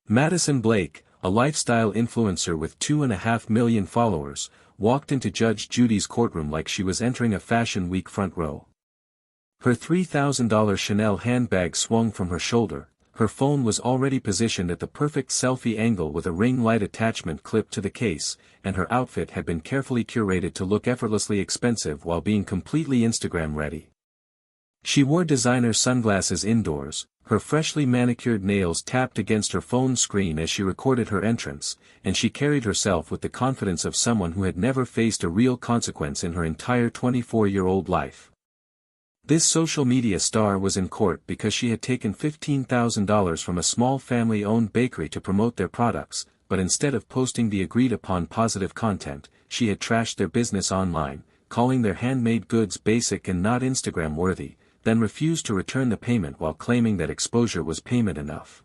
Madison Blake, a lifestyle influencer with 2.5 million followers, walked into Judge Judy's courtroom like she was entering a Fashion Week front row. Her $3,000 Chanel handbag swung from her shoulder, her phone was already positioned at the perfect selfie angle with a ring light attachment clipped to the case, and her outfit had been carefully curated to look effortlessly expensive while being completely Instagram ready. She wore designer sunglasses indoors, her freshly manicured nails tapped against her phone screen as she recorded her entrance, and she carried herself with the confidence of someone who had never faced a real consequence in her entire 24-year-old life. This social media star was in court because she had taken $15,000 from a small family-owned bakery to promote their products, but instead of posting the agreed-upon positive content, she had trashed their business online, calling their handmade goods basic and not Instagram-worthy, then refused to return the payment while claiming that exposure was payment enough.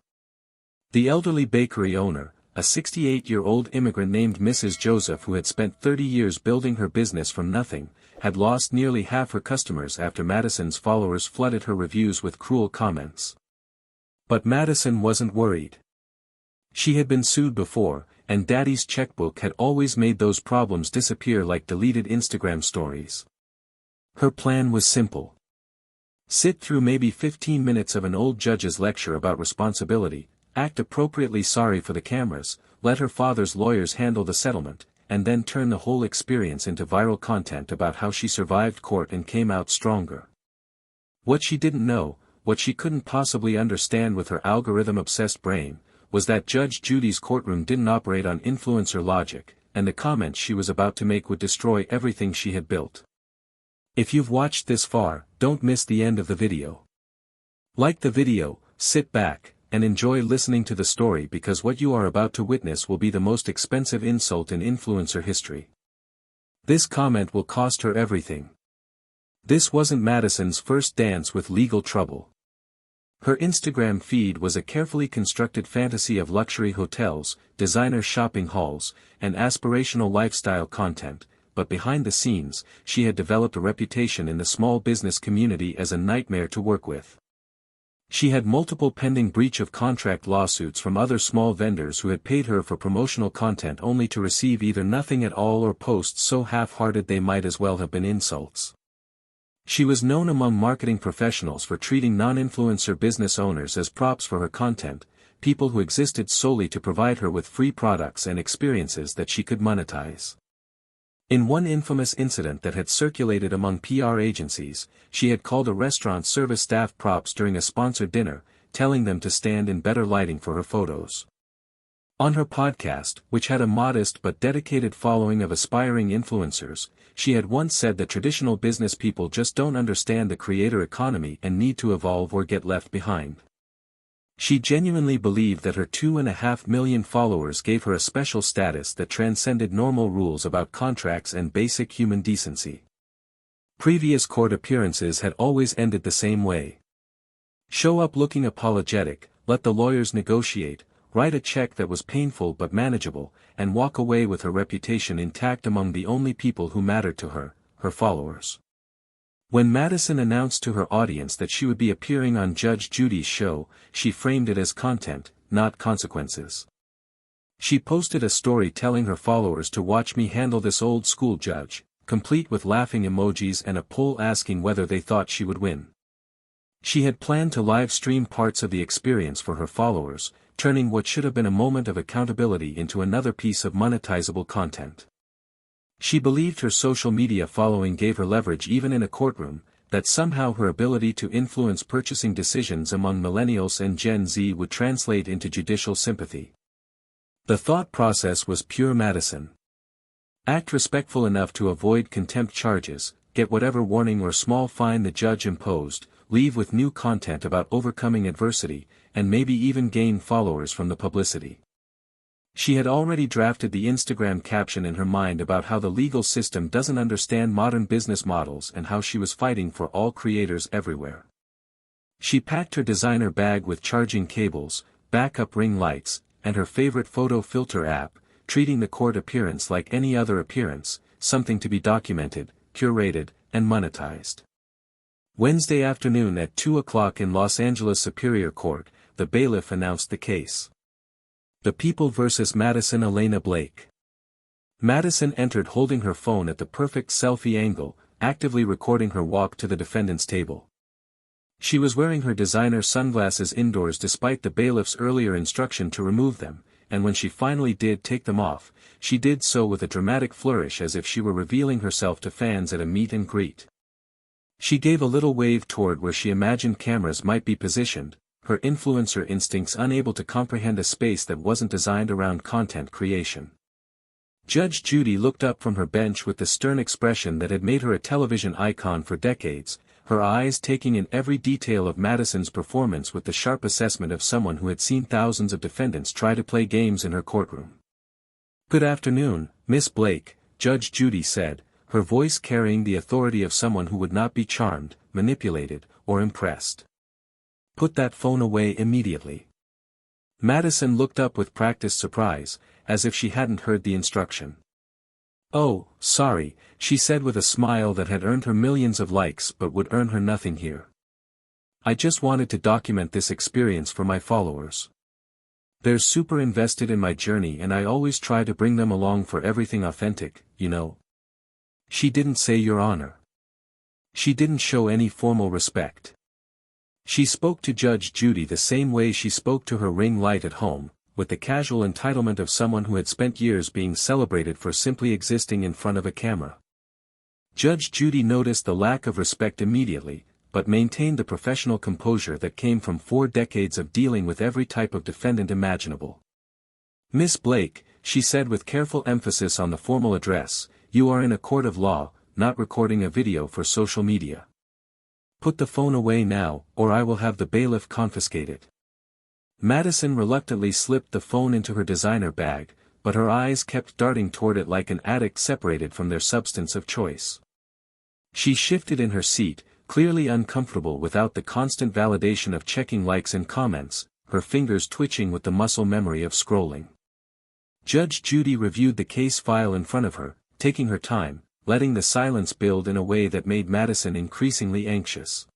The elderly bakery owner, a 68-year-old immigrant named Mrs. Joseph who had spent 30 years building her business from nothing, had lost nearly half her customers after Madison's followers flooded her reviews with cruel comments. But Madison wasn't worried. She had been sued before, and Daddy's checkbook had always made those problems disappear like deleted Instagram stories. Her plan was simple. Sit through maybe 15 minutes of an old judge's lecture about responsibility, act appropriately sorry for the cameras, let her father's lawyers handle the settlement, and then turn the whole experience into viral content about how she survived court and came out stronger. What she didn't know, what she couldn't possibly understand with her algorithm-obsessed brain, was that Judge Judy's courtroom didn't operate on influencer logic, and the comments she was about to make would destroy everything she had built. If you've watched this far, don't miss the end of the video. Like the video, sit back, and enjoy listening to the story because what you are about to witness will be the most expensive insult in influencer history. This comment will cost her everything. This wasn't Madison's first dance with legal trouble. Her Instagram feed was a carefully constructed fantasy of luxury hotels, designer shopping halls, and aspirational lifestyle content, but behind the scenes, she had developed a reputation in the small business community as a nightmare to work with. She had multiple pending breach of contract lawsuits from other small vendors who had paid her for promotional content only to receive either nothing at all or posts so half-hearted they might as well have been insults. She was known among marketing professionals for treating non-influencer business owners as props for her content, people who existed solely to provide her with free products and experiences that she could monetize. In one infamous incident that had circulated among PR agencies, she had called a restaurant service staff props during a sponsored dinner, telling them to stand in better lighting for her photos. On her podcast, which had a modest but dedicated following of aspiring influencers, she had once said that traditional business people just don't understand the creator economy and need to evolve or get left behind. She genuinely believed that her 2.5 million followers gave her a special status that transcended normal rules about contracts and basic human decency. Previous court appearances had always ended the same way. Show up looking apologetic, let the lawyers negotiate, write a check that was painful but manageable, and walk away with her reputation intact among the only people who mattered to her, her followers. When Madison announced to her audience that she would be appearing on Judge Judy's show, she framed it as content, not consequences. She posted a story telling her followers to watch me handle this old school judge, complete with laughing emojis and a poll asking whether they thought she would win. She had planned to live stream parts of the experience for her followers, turning what should have been a moment of accountability into another piece of monetizable content. She believed her social media following gave her leverage even in a courtroom, that somehow her ability to influence purchasing decisions among millennials and Gen Z would translate into judicial sympathy. The thought process was pure Madison. Act respectful enough to avoid contempt charges, get whatever warning or small fine the judge imposed, leave with new content about overcoming adversity, and maybe even gain followers from the publicity. She had already drafted the Instagram caption in her mind about how the legal system doesn't understand modern business models and how she was fighting for all creators everywhere. She packed her designer bag with charging cables, backup ring lights, and her favorite photo filter app, treating the court appearance like any other appearance, something to be documented, curated, and monetized. Wednesday afternoon at 2 o'clock in Los Angeles Superior Court, the bailiff announced the case. The People vs. Madison Elena Blake. Madison entered holding her phone at the perfect selfie angle, actively recording her walk to the defendant's table. She was wearing her designer sunglasses indoors despite the bailiff's earlier instruction to remove them, and when she finally did take them off, she did so with a dramatic flourish as if she were revealing herself to fans at a meet and greet. She gave a little wave toward where she imagined cameras might be positioned, her influencer instincts unable to comprehend a space that wasn't designed around content creation. Judge Judy looked up from her bench with the stern expression that had made her a television icon for decades, her eyes taking in every detail of Madison's performance with the sharp assessment of someone who had seen thousands of defendants try to play games in her courtroom. "Good afternoon, Miss Blake," Judge Judy said, her voice carrying the authority of someone who would not be charmed, manipulated, or impressed. "Put that phone away immediately." Madison looked up with practiced surprise, as if she hadn't heard the instruction. "Oh, sorry," she said with a smile that had earned her millions of likes but would earn her nothing here. "I just wanted to document this experience for my followers. They're super invested in my journey and I always try to bring them along for everything authentic, you know." She didn't say Your Honor. She didn't show any formal respect. She spoke to Judge Judy the same way she spoke to her ring light at home, with the casual entitlement of someone who had spent years being celebrated for simply existing in front of a camera. Judge Judy noticed the lack of respect immediately, but maintained the professional composure that came from 4 decades of dealing with every type of defendant imaginable. "Miss Blake," she said with careful emphasis on the formal address, "you are in a court of law, not recording a video for social media. Put the phone away now, or I will have the bailiff confiscate it." Madison reluctantly slipped the phone into her designer bag, but her eyes kept darting toward it like an addict separated from their substance of choice. She shifted in her seat, clearly uncomfortable without the constant validation of checking likes and comments, her fingers twitching with the muscle memory of scrolling. Judge Judy reviewed the case file in front of her, taking her time, letting the silence build in a way that made Madison increasingly anxious.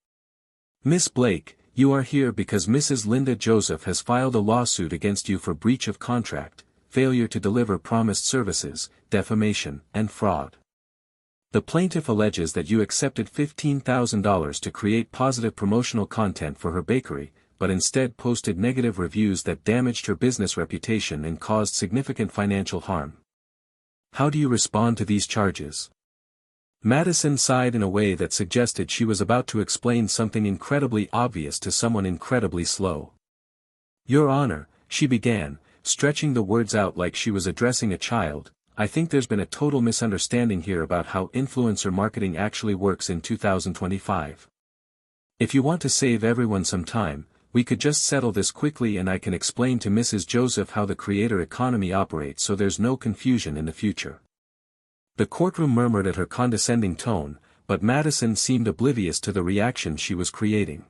"Miss Blake, you are here because Mrs. Linda Joseph has filed a lawsuit against you for breach of contract, failure to deliver promised services, defamation, and fraud. The plaintiff alleges that you accepted $15,000 to create positive promotional content for her bakery, but instead posted negative reviews that damaged her business reputation and caused significant financial harm. How do you respond to these charges?" Madison sighed in a way that suggested she was about to explain something incredibly obvious to someone incredibly slow. "Your Honor," she began, stretching the words out like she was addressing a child, "I think there's been a total misunderstanding here about how influencer marketing actually works in 2025. If you want to save everyone some time, we could just settle this quickly and I can explain to Mrs. Joseph how the creator economy operates so there's no confusion in the future." The courtroom murmured at her condescending tone, but Madison seemed oblivious to the reaction she was creating.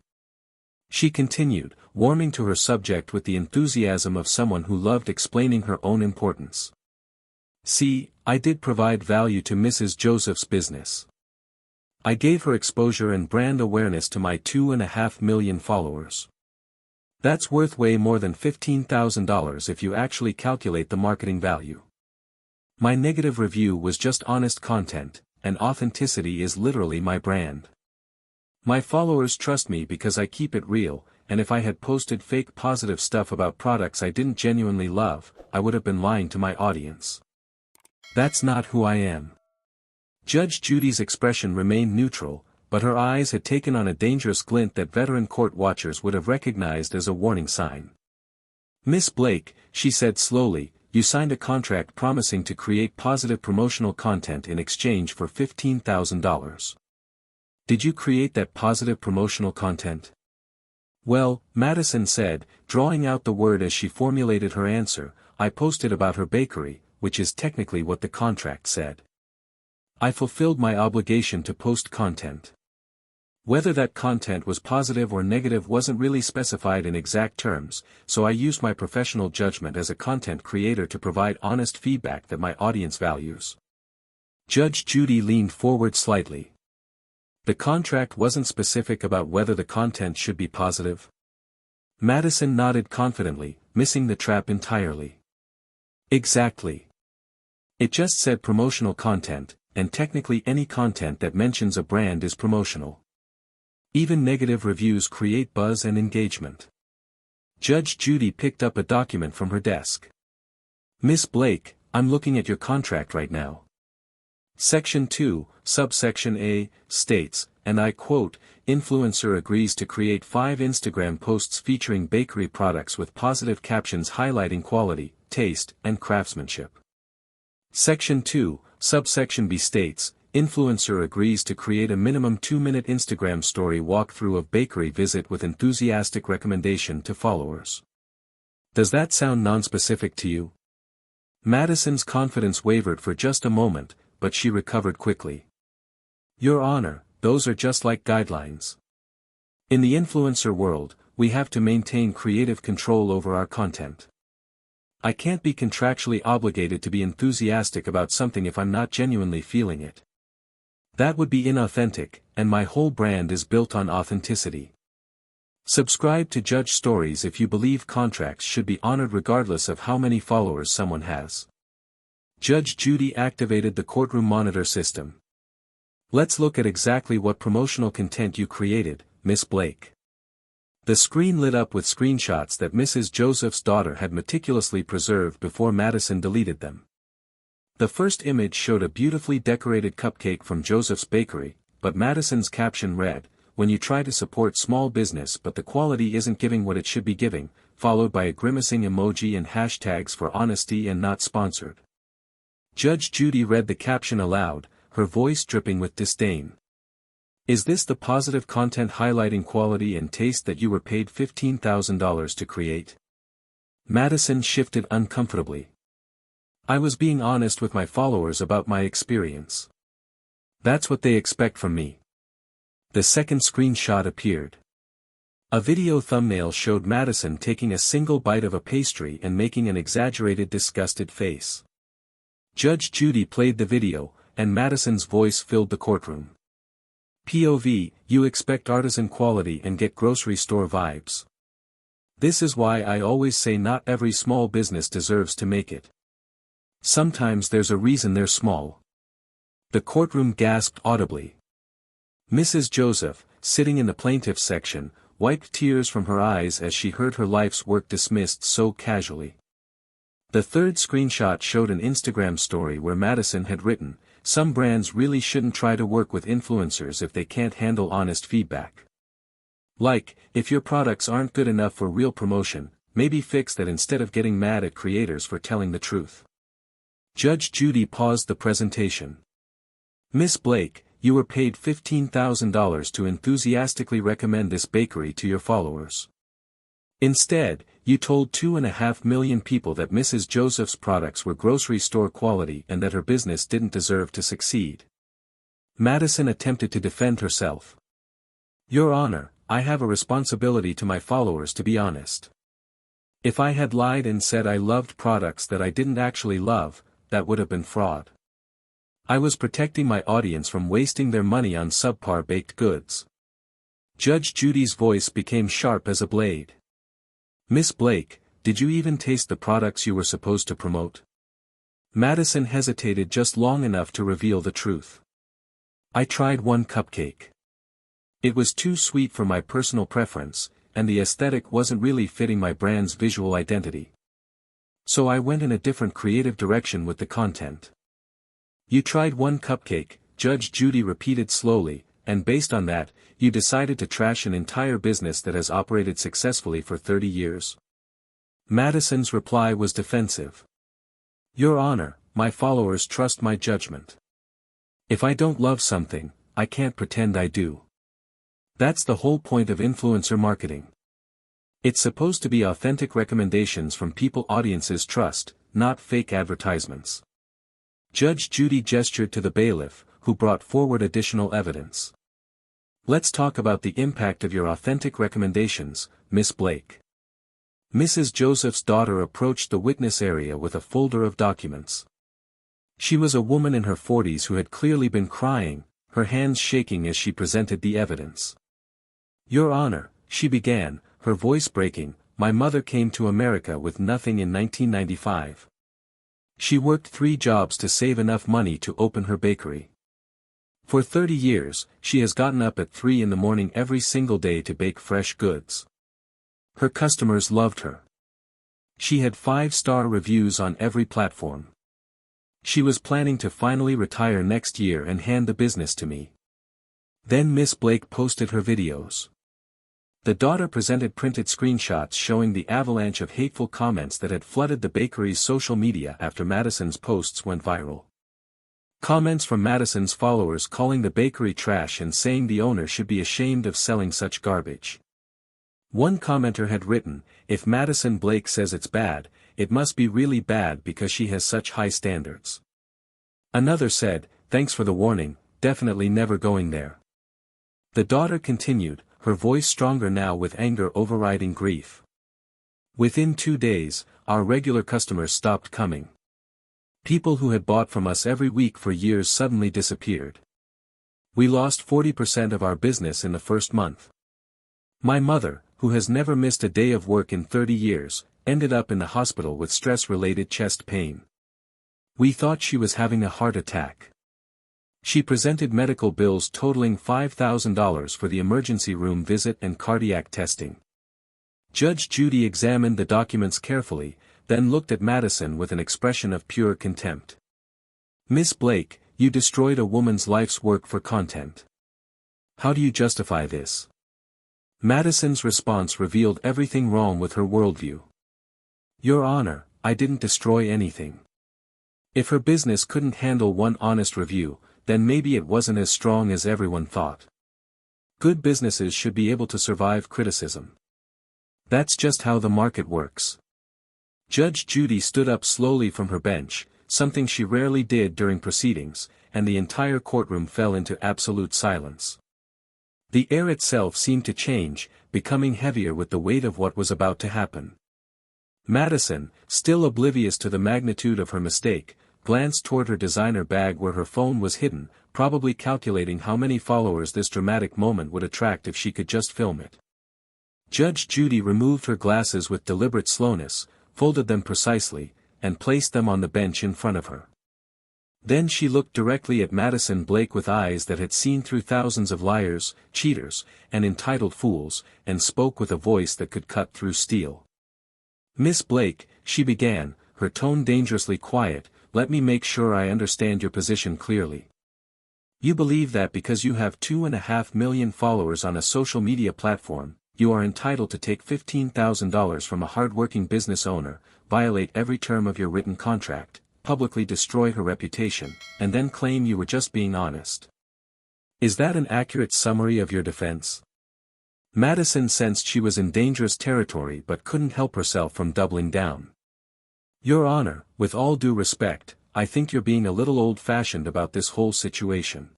She continued, warming to her subject with the enthusiasm of someone who loved explaining her own importance. "See, I did provide value to Mrs. Joseph's business. I gave her exposure and brand awareness to my 2.5 million followers. That's worth way more than $15,000 if you actually calculate the marketing value. My negative review was just honest content, and authenticity is literally my brand. My followers trust me because I keep it real, and if I had posted fake positive stuff about products I didn't genuinely love, I would have been lying to my audience. That's not who I am." Judge Judy's expression remained neutral, but her eyes had taken on a dangerous glint that veteran court watchers would have recognized as a warning sign. "Miss Blake," she said slowly, "you signed a contract promising to create positive promotional content in exchange for $15,000. Did you create that positive promotional content?" "Well," Madison said, drawing out the word as she formulated her answer, "I posted about her bakery, which is technically what the contract said. I fulfilled my obligation to post content. Whether that content was positive or negative wasn't really specified in exact terms, so I used my professional judgment as a content creator to provide honest feedback that my audience values." Judge Judy leaned forward slightly. "The contract wasn't specific about whether the content should be positive?" Madison nodded confidently, missing the trap entirely. Exactly. It just said promotional content, and technically any content that mentions a brand is promotional. Even negative reviews create buzz and engagement. Judge Judy picked up a document from her desk. "Miss Blake, I'm looking at your contract right now. Section 2, subsection A, states, and I quote, influencer agrees to create 5 Instagram posts featuring bakery products with positive captions highlighting quality, taste, and craftsmanship. Section 2, subsection B states, influencer agrees to create a minimum 2-minute Instagram story walkthrough of bakery visit with enthusiastic recommendation to followers." Does that sound nonspecific to you? Madison's confidence wavered for just a moment, but she recovered quickly. "Your Honor, those are just like guidelines. In the influencer world, we have to maintain creative control over our content. I can't be contractually obligated to be enthusiastic about something if I'm not genuinely feeling it. That would be inauthentic, and my whole brand is built on authenticity. Subscribe to Judge Stories if you believe contracts should be honored regardless of how many followers someone has." Judge Judy activated the courtroom monitor system. "Let's look at exactly what promotional content you created, Miss Blake." The screen lit up with screenshots that Mrs. Joseph's daughter had meticulously preserved before Madison deleted them. The first image showed a beautifully decorated cupcake from Joseph's bakery, but Madison's caption read, "When you try to support small business but the quality isn't giving what it should be giving," followed by a grimacing emoji and hashtags for honesty and not sponsored. Judge Judy read the caption aloud, her voice dripping with disdain. "Is this the positive content highlighting quality and taste that you were paid $15,000 to create?" Madison shifted uncomfortably. "I was being honest with my followers about my experience. That's what they expect from me." The second screenshot appeared. A video thumbnail showed Madison taking a single bite of a pastry and making an exaggerated disgusted face. Judge Judy played the video, and Madison's voice filled the courtroom. "POV, you expect artisan quality and get grocery store vibes. This is why I always say not every small business deserves to make it. Sometimes there's a reason they're small." The courtroom gasped audibly. Mrs. Joseph, sitting in the plaintiff's section, wiped tears from her eyes as she heard her life's work dismissed so casually. The third screenshot showed an Instagram story where Madison had written, "Some brands really shouldn't try to work with influencers if they can't handle honest feedback. Like, if your products aren't good enough for real promotion, maybe fix that instead of getting mad at creators for telling the truth." Judge Judy paused the presentation. "Miss Blake, you were paid $15,000 to enthusiastically recommend this bakery to your followers. Instead, you told 2.5 million people that Mrs. Joseph's products were grocery store quality and that her business didn't deserve to succeed." Madison attempted to defend herself. "Your Honor, I have a responsibility to my followers to be honest. If I had lied and said I loved products that I didn't actually love, that would have been fraud. I was protecting my audience from wasting their money on subpar baked goods." Judge Judy's voice became sharp as a blade. "Miss Blake, did you even taste the products you were supposed to promote?" Madison hesitated just long enough to reveal the truth. "I tried one cupcake. It was too sweet for my personal preference, and the aesthetic wasn't really fitting my brand's visual identity. So I went in a different creative direction with the content." "You tried one cupcake," Judge Judy repeated slowly, "and based on that, you decided to trash an entire business that has operated successfully for 30 years. Madison's reply was defensive. "Your Honor, my followers trust my judgment. If I don't love something, I can't pretend I do. That's the whole point of influencer marketing. It's supposed to be authentic recommendations from people audiences trust, not fake advertisements." Judge Judy gestured to the bailiff, who brought forward additional evidence. "Let's talk about the impact of your authentic recommendations, Miss Blake." Mrs. Joseph's daughter approached the witness area with a folder of documents. She was a woman in her 40s who had clearly been crying, her hands shaking as she presented the evidence. "Your Honor," she began, her voice breaking, my mother came to America with nothing in 1995. She worked 3 jobs to save enough money to open her bakery. For 30 years, she has gotten up at 3 in the morning every single day to bake fresh goods. Her customers loved her. She had 5-star reviews on every platform. She was planning to finally retire next year and hand the business to me. Then Miss Blake posted her videos. The daughter presented printed screenshots showing the avalanche of hateful comments that had flooded the bakery's social media after Madison's posts went viral. Comments from Madison's followers calling the bakery trash and saying the owner should be ashamed of selling such garbage. One commenter had written, "If Madison Blake says it's bad, it must be really bad because she has such high standards." Another said, "Thanks for the warning, definitely never going there." The daughter continued, her voice stronger now with anger overriding grief. Within 2 days, our regular customers stopped coming. People who had bought from us every week for years suddenly disappeared. We lost 40% of our business in the first month. My mother, who has never missed a day of work in 30 years, ended up in the hospital with stress-related chest pain. We thought she was having a heart attack. She presented medical bills totaling $5,000 for the emergency room visit and cardiac testing. Judge Judy examined the documents carefully, then looked at Madison with an expression of pure contempt. "Miss Blake, you destroyed a woman's life's work for content. How do you justify this?" Madison's response revealed everything wrong with her worldview. "Your Honor, I didn't destroy anything. If her business couldn't handle one honest review, then maybe it wasn't as strong as everyone thought. Good businesses should be able to survive criticism. That's just how the market works." Judge Judy stood up slowly from her bench, something she rarely did during proceedings, and the entire courtroom fell into absolute silence. The air itself seemed to change, becoming heavier with the weight of what was about to happen. Madison, still oblivious to the magnitude of her mistake, glanced toward her designer bag where her phone was hidden, probably calculating how many followers this dramatic moment would attract if she could just film it. Judge Judy removed her glasses with deliberate slowness, folded them precisely, and placed them on the bench in front of her. Then she looked directly at Madison Blake with eyes that had seen through thousands of liars, cheaters, and entitled fools, and spoke with a voice that could cut through steel. "Miss Blake," she began, her tone dangerously quiet, "let me make sure I understand your position clearly. You believe that because you have 2.5 million followers on a social media platform, you are entitled to take $15,000 from a hardworking business owner, violate every term of your written contract, publicly destroy her reputation, and then claim you were just being honest. Is that an accurate summary of your defense?" Madison sensed she was in dangerous territory but couldn't help herself from doubling down. "Your Honor, with all due respect, I think you're being a little old-fashioned about this whole situation."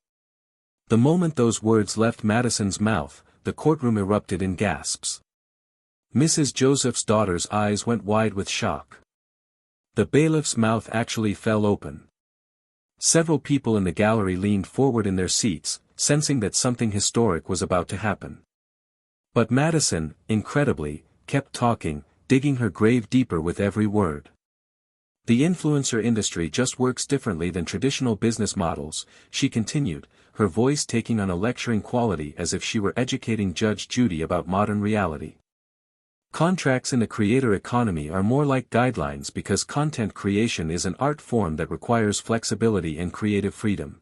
The moment those words left Madison's mouth, the courtroom erupted in gasps. Mrs. Joseph's daughter's eyes went wide with shock. The bailiff's mouth actually fell open. Several people in the gallery leaned forward in their seats, sensing that something historic was about to happen. But Madison, incredibly, kept talking, digging her grave deeper with every word. "The influencer industry just works differently than traditional business models," she continued, her voice taking on a lecturing quality as if she were educating Judge Judy about modern reality. "Contracts in the creator economy are more like guidelines because content creation is an art form that requires flexibility and creative freedom.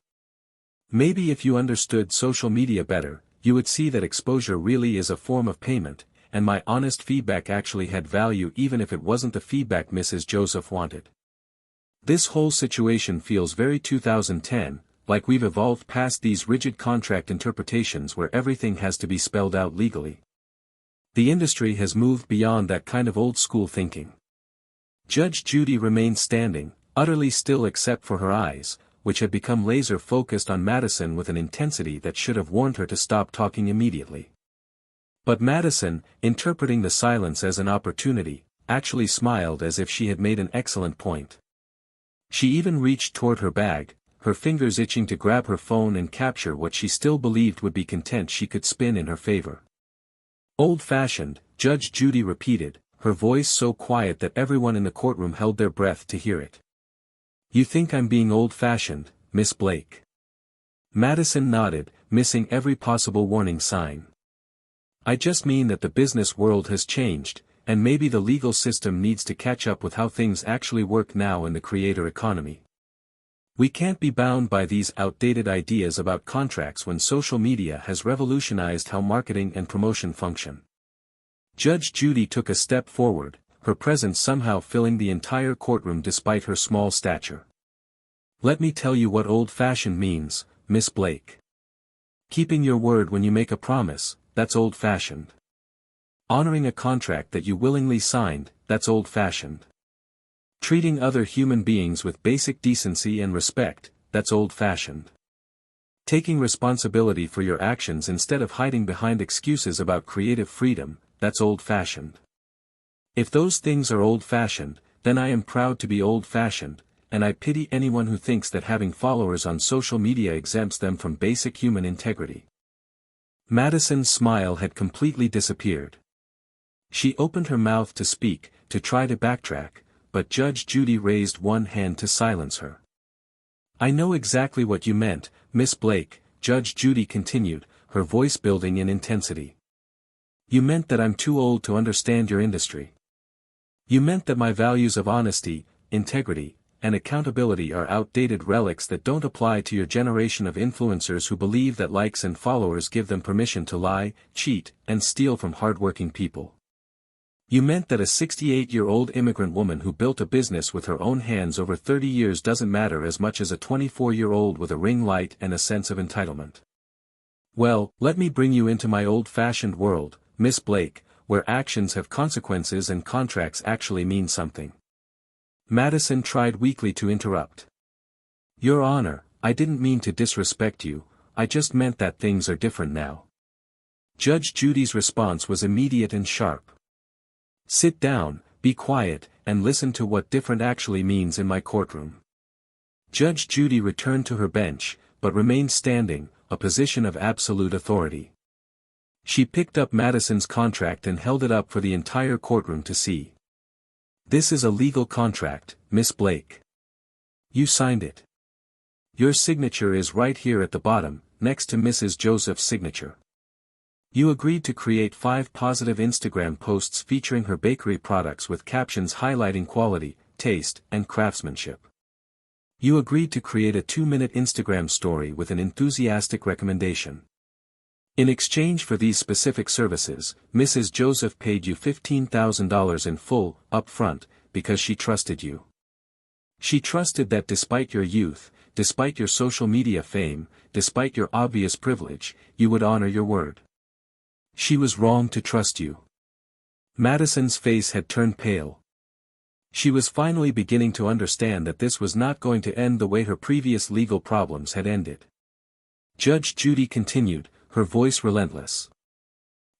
Maybe if you understood social media better, you would see that exposure really is a form of payment, and my honest feedback actually had value even if it wasn't the feedback Mrs. Joseph wanted. This whole situation feels very 2010, like we've evolved past these rigid contract interpretations where everything has to be spelled out legally. The industry has moved beyond that kind of old-school thinking." Judge Judy remained standing, utterly still except for her eyes, which had become laser-focused on Madison with an intensity that should have warned her to stop talking immediately. But Madison, interpreting the silence as an opportunity, actually smiled as if she had made an excellent point. She even reached toward her bag, her fingers itching to grab her phone and capture what she still believed would be content she could spin in her favor. "Old-fashioned," Judge Judy repeated, her voice so quiet that everyone in the courtroom held their breath to hear it. "You think I'm being old-fashioned, Miss Blake?" Madison nodded, missing every possible warning sign. "I just mean that the business world has changed, and maybe the legal system needs to catch up with how things actually work now in the creator economy. We can't be bound by these outdated ideas about contracts when social media has revolutionized how marketing and promotion function." Judge Judy took a step forward, her presence somehow filling the entire courtroom despite her small stature. "Let me tell you what old-fashioned means, Miss Blake. Keeping your word when you make a promise, that's old-fashioned. Honoring a contract that you willingly signed, that's old-fashioned. Treating other human beings with basic decency and respect, that's old-fashioned. Taking responsibility for your actions instead of hiding behind excuses about creative freedom, that's old-fashioned. If those things are old-fashioned, then I am proud to be old-fashioned, and I pity anyone who thinks that having followers on social media exempts them from basic human integrity." Madison's smile had completely disappeared. She opened her mouth to speak, to try to backtrack, but Judge Judy raised one hand to silence her. "I know exactly what you meant, Miss Blake," Judge Judy continued, her voice building in intensity. "You meant that I'm too old to understand your industry. You meant that my values of honesty, integrity, and accountability are outdated relics that don't apply to your generation of influencers who believe that likes and followers give them permission to lie, cheat, and steal from hardworking people. You meant that a 68-year-old immigrant woman who built a business with her own hands over 30 years doesn't matter as much as a 24-year-old with a ring light and a sense of entitlement. Well, let me bring you into my old-fashioned world, Miss Blake, where actions have consequences and contracts actually mean something." Madison tried weakly to interrupt. "Your Honor, I didn't mean to disrespect you, I just meant that things are different now." Judge Judy's response was immediate and sharp. "Sit down, be quiet, and listen to what different actually means in my courtroom." Judge Judy returned to her bench, but remained standing, a position of absolute authority. She picked up Madison's contract and held it up for the entire courtroom to see. "This is a legal contract, Miss Blake. You signed it. Your signature is right here at the bottom, next to Mrs. Joseph's signature. You agreed to create 5 positive Instagram posts featuring her bakery products with captions highlighting quality, taste, and craftsmanship. You agreed to create a 2-minute Instagram story with an enthusiastic recommendation. In exchange for these specific services, Mrs. Joseph paid you $15,000 in full, upfront, because she trusted you. She trusted that despite your youth, despite your social media fame, despite your obvious privilege, you would honor your word. She was wrong to trust you." Madison's face had turned pale. She was finally beginning to understand that this was not going to end the way her previous legal problems had ended. Judge Judy continued, her voice relentless.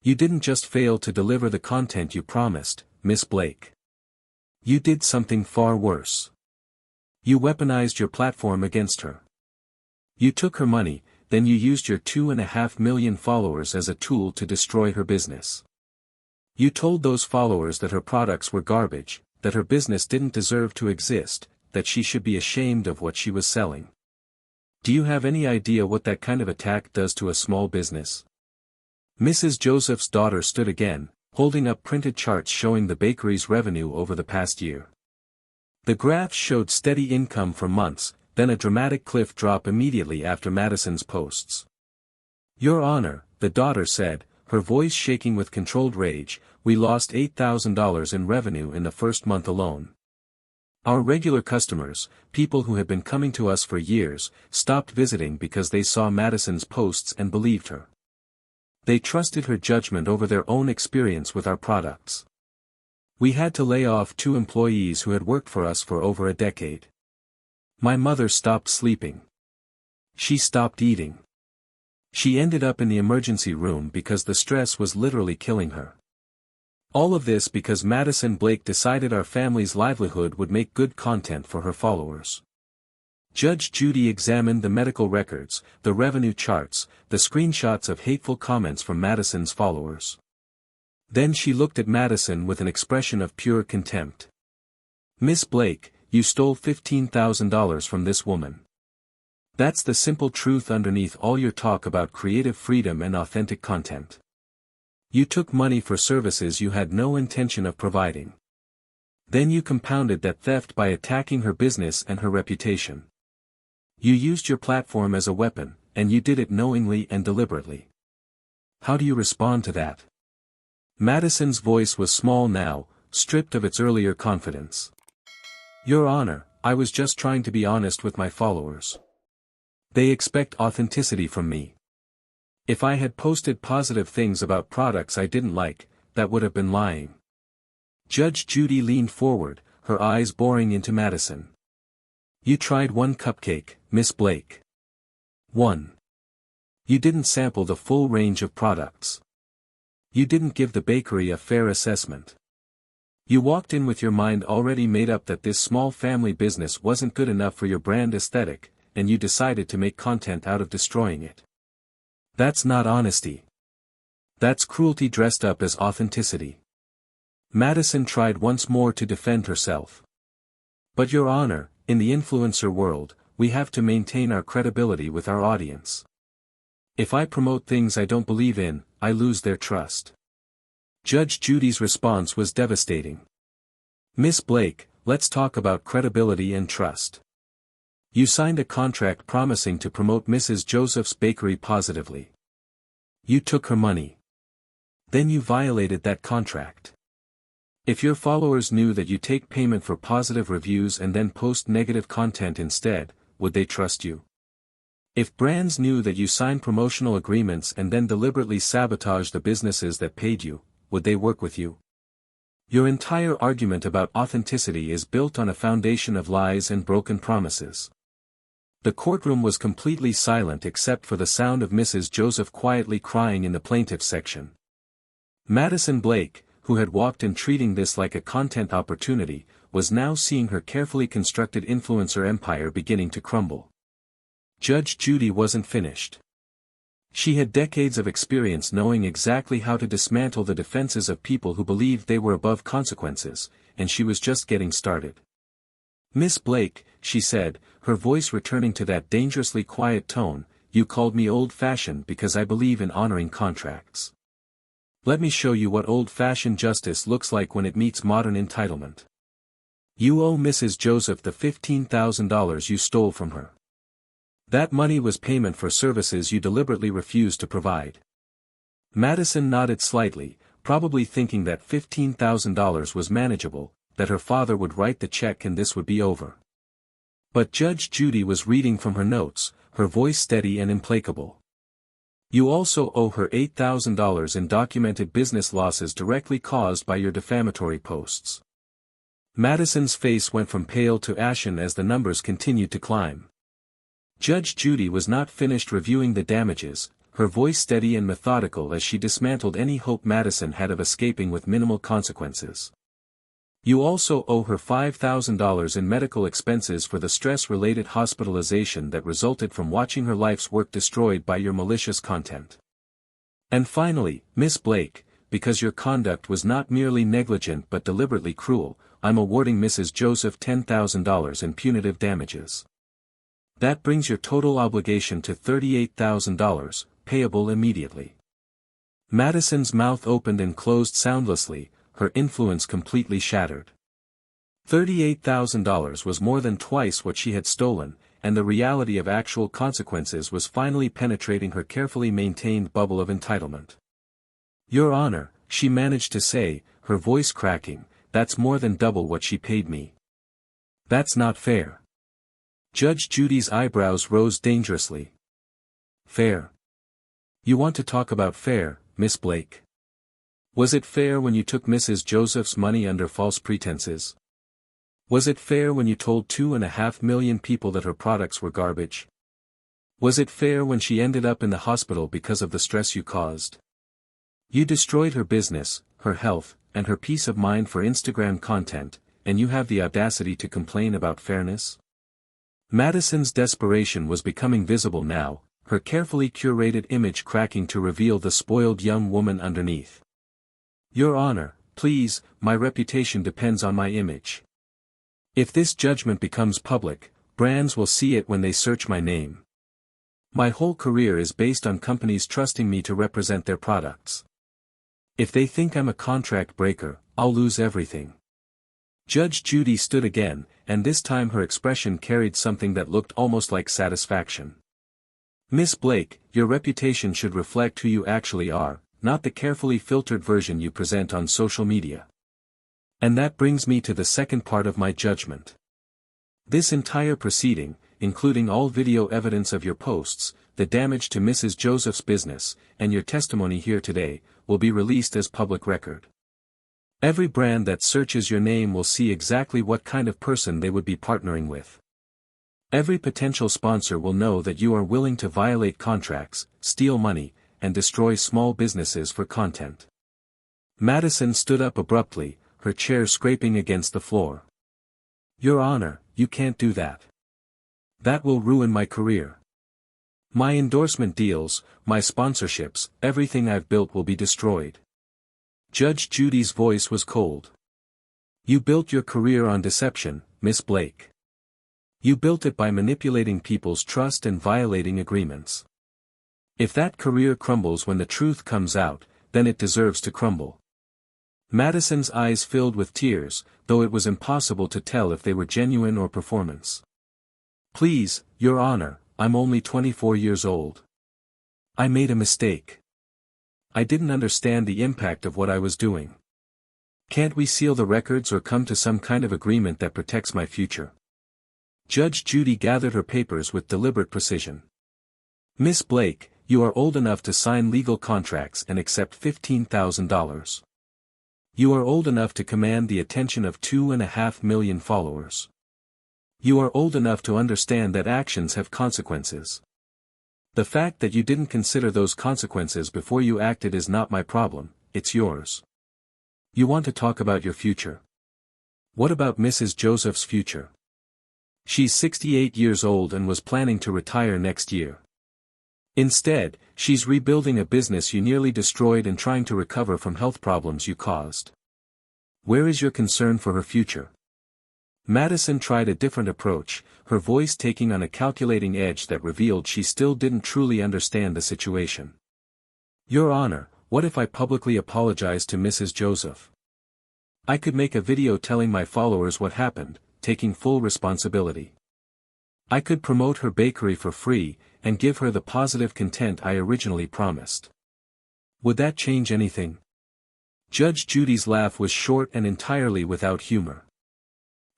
"You didn't just fail to deliver the content you promised, Miss Blake. You did something far worse. You weaponized your platform against her. You took her money, then you used your 2.5 million followers as a tool to destroy her business. You told those followers that her products were garbage, that her business didn't deserve to exist, that she should be ashamed of what she was selling. Do you have any idea what that kind of attack does to a small business?" Mrs. Joseph's daughter stood again, holding up printed charts showing the bakery's revenue over the past year. The graphs showed steady income for months, then a dramatic cliff drop immediately after Madison's posts. "Your Honor," the daughter said, her voice shaking with controlled rage, "we lost $8,000 in revenue in the first month alone. Our regular customers, people who had been coming to us for years, stopped visiting because they saw Madison's posts and believed her. They trusted her judgment over their own experience with our products. We had to lay off 2 employees who had worked for us for over a decade. My mother stopped sleeping. She stopped eating. She ended up in the emergency room because the stress was literally killing her. All of this because Madison Blake decided our family's livelihood would make good content for her followers." Judge Judy examined the medical records, the revenue charts, the screenshots of hateful comments from Madison's followers. Then she looked at Madison with an expression of pure contempt. "Miss Blake, you stole $15,000 from this woman. That's the simple truth underneath all your talk about creative freedom and authentic content. You took money for services you had no intention of providing. Then you compounded that theft by attacking her business and her reputation. You used your platform as a weapon, and you did it knowingly and deliberately. How do you respond to that?" Madison's voice was small now, stripped of its earlier confidence. "Your Honor, I was just trying to be honest with my followers. They expect authenticity from me. If I had posted positive things about products I didn't like, that would have been lying." Judge Judy leaned forward, her eyes boring into Madison. "You tried one cupcake, Miss Blake. One. You didn't sample the full range of products. You didn't give the bakery a fair assessment. You walked in with your mind already made up that this small family business wasn't good enough for your brand aesthetic, and you decided to make content out of destroying it. That's not honesty. That's cruelty dressed up as authenticity." Madison tried once more to defend herself. "But Your Honor, in the influencer world, we have to maintain our credibility with our audience. If I promote things I don't believe in, I lose their trust." Judge Judy's response was devastating. "Miss Blake, let's talk about credibility and trust. You signed a contract promising to promote Mrs. Joseph's bakery positively. You took her money. Then you violated that contract. If your followers knew that you take payment for positive reviews and then post negative content instead, would they trust you? If brands knew that you signed promotional agreements and then deliberately sabotage the businesses that paid you, would they work with you? Your entire argument about authenticity is built on a foundation of lies and broken promises." The courtroom was completely silent except for the sound of Mrs. Joseph quietly crying in the plaintiff's section. Madison Blake, who had walked in treating this like a content opportunity, was now seeing her carefully constructed influencer empire beginning to crumble. Judge Judy wasn't finished. She had decades of experience knowing exactly how to dismantle the defenses of people who believed they were above consequences, and she was just getting started. "Miss Blake," she said, her voice returning to that dangerously quiet tone, "you called me old-fashioned because I believe in honoring contracts. Let me show you what old-fashioned justice looks like when it meets modern entitlement. You owe Mrs. Joseph the $15,000 you stole from her. That money was payment for services you deliberately refused to provide." Madison nodded slightly, probably thinking that $15,000 was manageable, that her father would write the check and this would be over. But Judge Judy was reading from her notes, her voice steady and implacable. "You also owe her $8,000 in documented business losses directly caused by your defamatory posts." Madison's face went from pale to ashen as the numbers continued to climb. Judge Judy was not finished reviewing the damages, her voice steady and methodical as she dismantled any hope Madison had of escaping with minimal consequences. "You also owe her $5,000 in medical expenses for the stress-related hospitalization that resulted from watching her life's work destroyed by your malicious content. And finally, Miss Blake, because your conduct was not merely negligent but deliberately cruel, I'm awarding Mrs. Joseph $10,000 in punitive damages. That brings your total obligation to $38,000, payable immediately." Madison's mouth opened and closed soundlessly, her influence completely shattered. $38,000 was more than twice what she had stolen, and the reality of actual consequences was finally penetrating her carefully maintained bubble of entitlement. "Your Honor," she managed to say, her voice cracking, "that's more than double what she paid me. That's not fair." Judge Judy's eyebrows rose dangerously. "Fair? You want to talk about fair, Miss Blake? Was it fair when you took Mrs. Joseph's money under false pretenses? Was it fair when you told 2.5 million people that her products were garbage? Was it fair when she ended up in the hospital because of the stress you caused? You destroyed her business, her health, and her peace of mind for Instagram content, and you have the audacity to complain about fairness?" Madison's desperation was becoming visible now, her carefully curated image cracking to reveal the spoiled young woman underneath. Your Honor, please, my reputation depends on my image. If this judgment becomes public, brands will see it when they search my name. My whole career is based on companies trusting me to represent their products. If they think I'm a contract breaker, I'll lose everything. Judge Judy stood again, and this time her expression carried something that looked almost like satisfaction. Miss Blake, your reputation should reflect who you actually are, not the carefully filtered version you present on social media. And that brings me to the second part of my judgment. This entire proceeding, including all video evidence of your posts, the damage to Mrs. Joseph's business, and your testimony here today, will be released as public record. Every brand that searches your name will see exactly what kind of person they would be partnering with. Every potential sponsor will know that you are willing to violate contracts, steal money, and destroy small businesses for content. Madison stood up abruptly, her chair scraping against the floor. Your Honor, you can't do that. That will ruin my career. My endorsement deals, my sponsorships, everything I've built will be destroyed. Judge Judy's voice was cold. You built your career on deception, Miss Blake. You built it by manipulating people's trust and violating agreements. If that career crumbles when the truth comes out, then it deserves to crumble. Madison's eyes filled with tears, though it was impossible to tell if they were genuine or performance. Please, Your Honor, I'm only 24 years old. I made a mistake. I didn't understand the impact of what I was doing. Can't we seal the records or come to some kind of agreement that protects my future? Judge Judy gathered her papers with deliberate precision. Miss Blake, you are old enough to sign legal contracts and accept $15,000. You are old enough to command the attention of 2.5 million followers. You are old enough to understand that actions have consequences. The fact that you didn't consider those consequences before you acted is not my problem, it's yours. You want to talk about your future. What about Mrs. Joseph's future? She's 68 years old and was planning to retire next year. Instead, she's rebuilding a business you nearly destroyed and trying to recover from health problems you caused. Where is your concern for her future? Madison tried a different approach, her voice taking on a calculating edge that revealed she still didn't truly understand the situation. Your Honor, what if I publicly apologize to Mrs. Joseph? I could make a video telling my followers what happened, taking full responsibility. I could promote her bakery for free, and give her the positive content I originally promised. Would that change anything? Judge Judy's laugh was short and entirely without humor.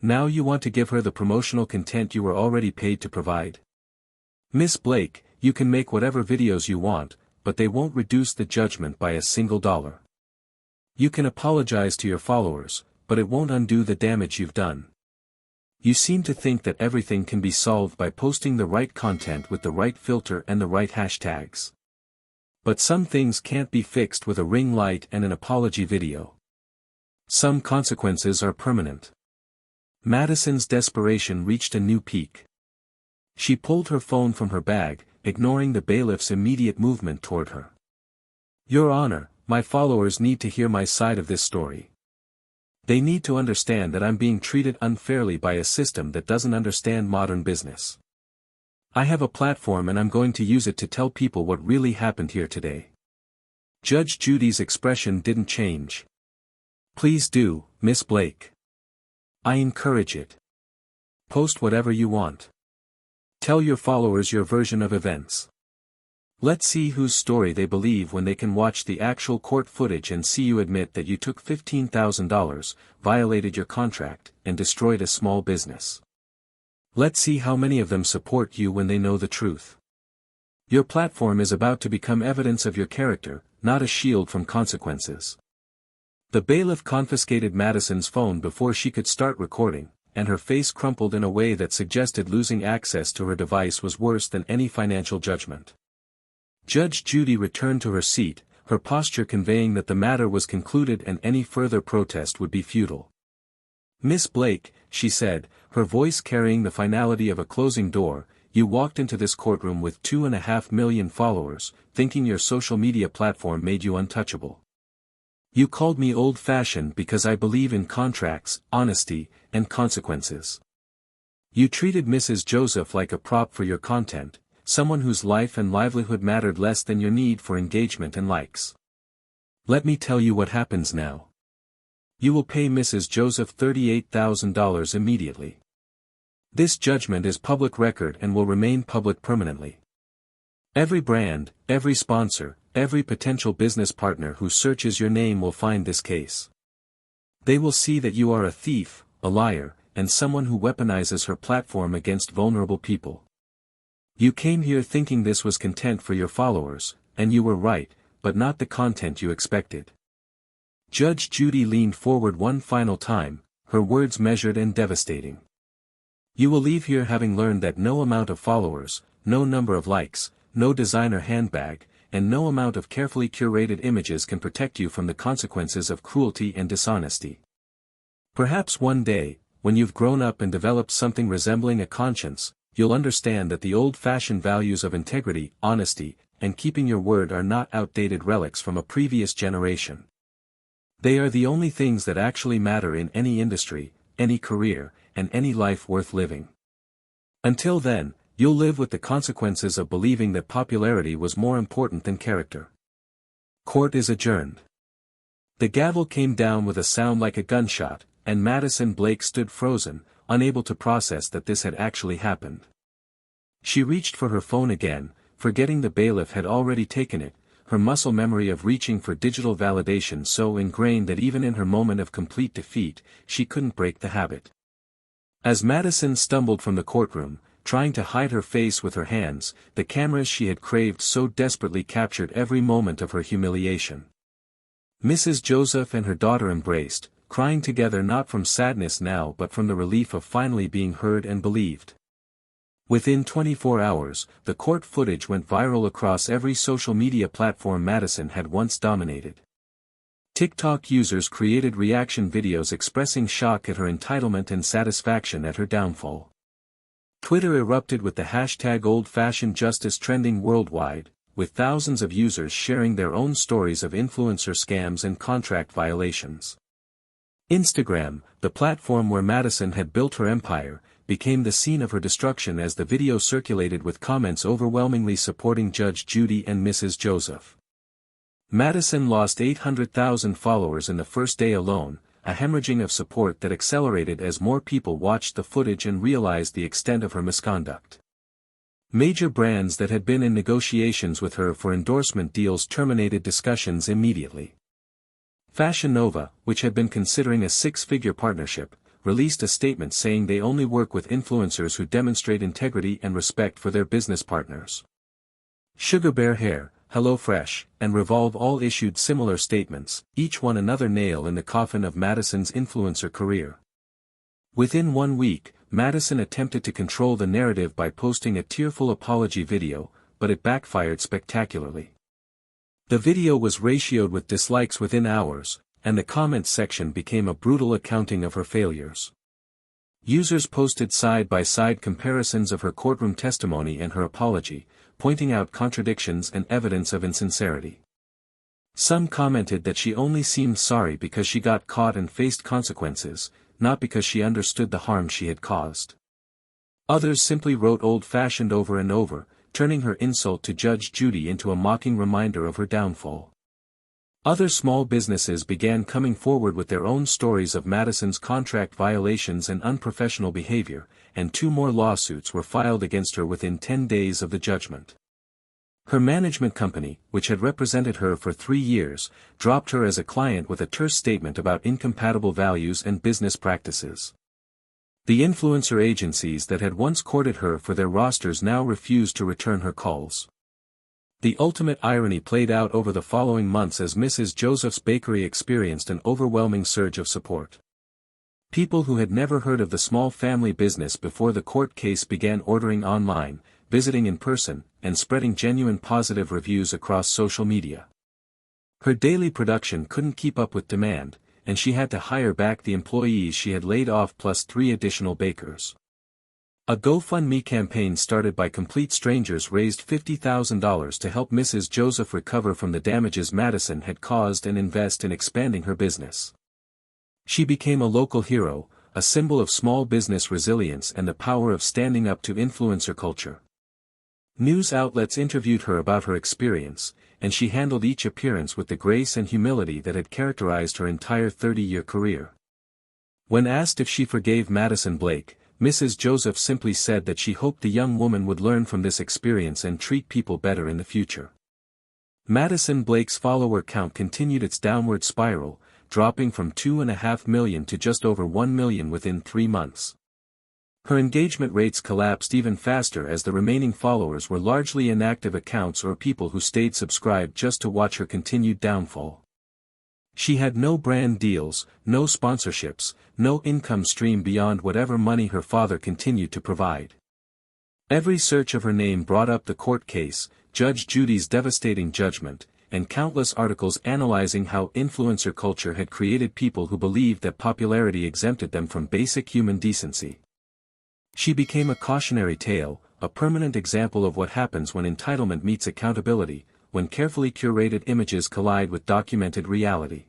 Now you want to give her the promotional content you were already paid to provide? Miss Blake, you can make whatever videos you want, but they won't reduce the judgment by a single dollar. You can apologize to your followers, but it won't undo the damage you've done. You seem to think that everything can be solved by posting the right content with the right filter and the right hashtags. But some things can't be fixed with a ring light and an apology video. Some consequences are permanent. Madison's desperation reached a new peak. She pulled her phone from her bag, ignoring the bailiff's immediate movement toward her. Your Honor, my followers need to hear my side of this story. They need to understand that I'm being treated unfairly by a system that doesn't understand modern business. I have a platform and I'm going to use it to tell people what really happened here today. Judge Judy's expression didn't change. Please do, Miss Blake. I encourage it. Post whatever you want. Tell your followers your version of events. Let's see whose story they believe when they can watch the actual court footage and see you admit that you took $15,000, violated your contract, and destroyed a small business. Let's see how many of them support you when they know the truth. Your platform is about to become evidence of your character, not a shield from consequences. The bailiff confiscated Madison's phone before she could start recording, and her face crumpled in a way that suggested losing access to her device was worse than any financial judgment. Judge Judy returned to her seat, her posture conveying that the matter was concluded and any further protest would be futile. Miss Blake, she said, her voice carrying the finality of a closing door, you walked into this courtroom with 2.5 million followers, thinking your social media platform made you untouchable. You called me old-fashioned because I believe in contracts, honesty, and consequences. You treated Mrs. Joseph like a prop for your content, someone whose life and livelihood mattered less than your need for engagement and likes. Let me tell you what happens now. You will pay Mrs. Joseph $38,000 immediately. This judgment is public record and will remain public permanently. Every brand, every sponsor, every potential business partner who searches your name will find this case. They will see that you are a thief, a liar, and someone who weaponizes her platform against vulnerable people. You came here thinking this was content for your followers, and you were right, but not the content you expected. Judge Judy leaned forward one final time, her words measured and devastating. You will leave here having learned that no amount of followers, no number of likes, no designer handbag, and no amount of carefully curated images can protect you from the consequences of cruelty and dishonesty. Perhaps one day, when you've grown up and developed something resembling a conscience, you'll understand that the old-fashioned values of integrity, honesty, and keeping your word are not outdated relics from a previous generation. They are the only things that actually matter in any industry, any career, and any life worth living. Until then, you'll live with the consequences of believing that popularity was more important than character. Court is adjourned. The gavel came down with a sound like a gunshot, and Madison Blake stood frozen, unable to process that this had actually happened. She reached for her phone again, forgetting the bailiff had already taken it, her muscle memory of reaching for digital validation so ingrained that even in her moment of complete defeat, she couldn't break the habit. As Madison stumbled from the courtroom, trying to hide her face with her hands, the cameras she had craved so desperately captured every moment of her humiliation. Mrs. Joseph and her daughter embraced, crying together not from sadness now but from the relief of finally being heard and believed. Within 24 hours, the court footage went viral across every social media platform Madison had once dominated. TikTok users created reaction videos expressing shock at her entitlement and satisfaction at her downfall. Twitter erupted with the hashtag old-fashioned justice trending worldwide, with thousands of users sharing their own stories of influencer scams and contract violations. Instagram, the platform where Madison had built her empire, became the scene of her destruction as the video circulated with comments overwhelmingly supporting Judge Judy and Mrs. Joseph. Madison lost 800,000 followers in the first day alone, a hemorrhaging of support that accelerated as more people watched the footage and realized the extent of her misconduct. Major brands that had been in negotiations with her for endorsement deals terminated discussions immediately. Fashion Nova, which had been considering a six-figure partnership, released a statement saying they only work with influencers who demonstrate integrity and respect for their business partners. Sugar Bear Hair, HelloFresh, and Revolve all issued similar statements, each one another nail in the coffin of Madison's influencer career. Within 1 week, Madison attempted to control the narrative by posting a tearful apology video, but it backfired spectacularly. The video was ratioed with dislikes within hours, and the comments section became a brutal accounting of her failures. Users posted side-by-side comparisons of her courtroom testimony and her apology, pointing out contradictions and evidence of insincerity. Some commented that she only seemed sorry because she got caught and faced consequences, not because she understood the harm she had caused. Others simply wrote old-fashioned over and over, turning her insult to Judge Judy into a mocking reminder of her downfall. Other small businesses began coming forward with their own stories of Madison's contract violations and unprofessional behavior, and 2 more lawsuits were filed against her within 10 days of the judgment. Her management company, which had represented her for 3 years, dropped her as a client with a terse statement about incompatible values and business practices. The influencer agencies that had once courted her for their rosters now refused to return her calls. The ultimate irony played out over the following months as Mrs. Joseph's bakery experienced an overwhelming surge of support. People who had never heard of the small family business before the court case began ordering online, visiting in person, and spreading genuine positive reviews across social media. Her daily production couldn't keep up with demand, and she had to hire back the employees she had laid off plus 3 additional bakers. A GoFundMe campaign started by complete strangers raised $50,000 to help Mrs. Joseph recover from the damages Madison had caused and invest in expanding her business. She became a local hero, a symbol of small business resilience and the power of standing up to influencer culture. News outlets interviewed her about her experience, and she handled each appearance with the grace and humility that had characterized her entire 30-year career. When asked if she forgave Madison Blake, Mrs. Joseph simply said that she hoped the young woman would learn from this experience and treat people better in the future. Madison Blake's follower count continued its downward spiral, dropping from 2.5 million to just over 1 million within 3 months. Her engagement rates collapsed even faster as the remaining followers were largely inactive accounts or people who stayed subscribed just to watch her continued downfall. She had no brand deals, no sponsorships, no income stream beyond whatever money her father continued to provide. Every search of her name brought up the court case, Judge Judy's devastating judgment, and countless articles analyzing how influencer culture had created people who believed that popularity exempted them from basic human decency. She became a cautionary tale, a permanent example of what happens when entitlement meets accountability, when carefully curated images collide with documented reality.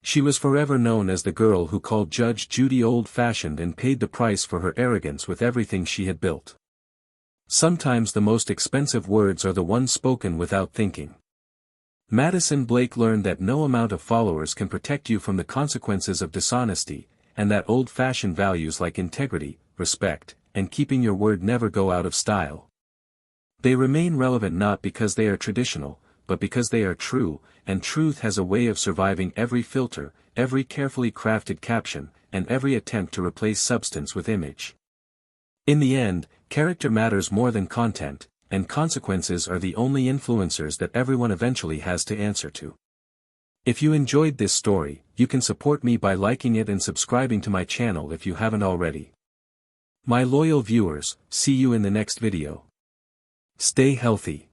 She was forever known as the girl who called Judge Judy old-fashioned and paid the price for her arrogance with everything she had built. Sometimes the most expensive words are the ones spoken without thinking. Madison Blake learned that no amount of followers can protect you from the consequences of dishonesty, and that old-fashioned values like integrity, respect, and keeping your word never go out of style. They remain relevant not because they are traditional, but because they are true, and truth has a way of surviving every filter, every carefully crafted caption, and every attempt to replace substance with image. In the end, character matters more than content, and consequences are the only influencers that everyone eventually has to answer to. If you enjoyed this story, you can support me by liking it and subscribing to my channel if you haven't already. My loyal viewers, see you in the next video. Stay healthy.